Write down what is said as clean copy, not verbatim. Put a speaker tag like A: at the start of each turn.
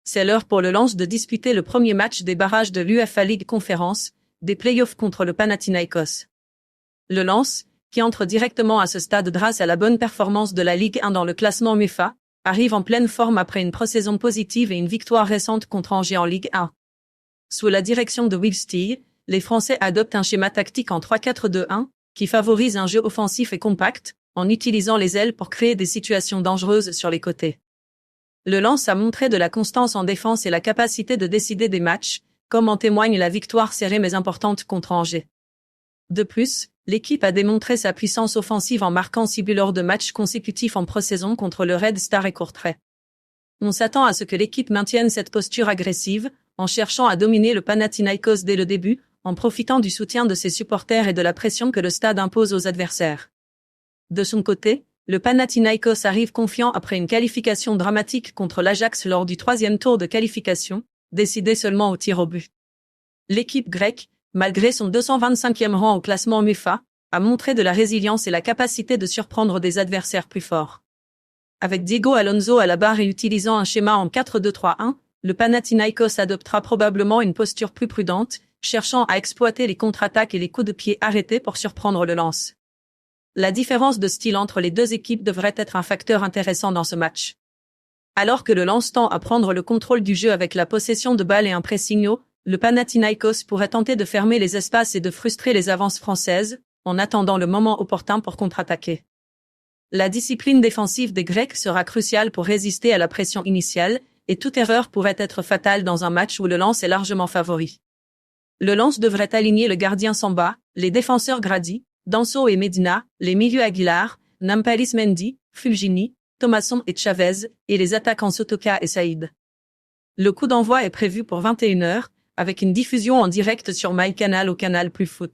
A: C'est l'heure pour le Lens de disputer le premier match des barrages de l'UEFA League Conference, des playoffs contre le Panathinaikos. Le Lens, qui entre directement à ce stade grâce à la bonne performance de la Ligue 1 dans le classement UEFA, arrive en pleine forme après une pré-saison positive et une victoire récente contre Angers en Ligue 1. Sous la direction de Will Steele, les Français adoptent un schéma tactique en 3-4-2-1, qui favorise un jeu offensif et compact, en utilisant les ailes pour créer des situations dangereuses sur les côtés. Le Lens a montré de la constance en défense et la capacité de décider des matchs, comme en témoigne la victoire serrée mais importante contre Angers. De plus, l'équipe a démontré sa puissance offensive en marquant 6 buts lors de matchs consécutifs en pré-saison contre le Red Star et Courtrai. On s'attend à ce que l'équipe maintienne cette posture agressive, en cherchant à dominer le Panathinaikos dès le début, en profitant du soutien de ses supporters et de la pression que le stade impose aux adversaires. De son côté, le Panathinaikos arrive confiant après une qualification dramatique contre l'Ajax lors du 3e tour de qualification, décidé seulement au tir au but. L'équipe grecque, malgré son 225e rang au classement UEFA, a montré de la résilience et la capacité de surprendre des adversaires plus forts. Avec Diego Alonso à la barre et utilisant un schéma en 4-2-3-1, le Panathinaikos adoptera probablement une posture plus prudente, cherchant à exploiter les contre-attaques et les coups de pied arrêtés pour surprendre le Lens. La différence de style entre les deux équipes devrait être un facteur intéressant dans ce match. Alors que le Lens tend à prendre le contrôle du jeu avec la possession de balles et un pressing haut, le Panathinaikos pourrait tenter de fermer les espaces et de frustrer les avances françaises, en attendant le moment opportun pour contre-attaquer. La discipline défensive des Grecs sera cruciale pour résister à la pression initiale, et toute erreur pourrait être fatale dans un match où le Lens est largement favori. Le Lens devrait aligner le gardien Samba, les défenseurs Grady, Danso et Medina, les milieux Aguilar, Nampalis Mendy, Fulgini, Thomasson et Chavez, et les attaquants Sotoka et Saïd. Le coup d'envoi est prévu pour 21h, avec une diffusion en direct sur MyCanal au Canal+ Foot.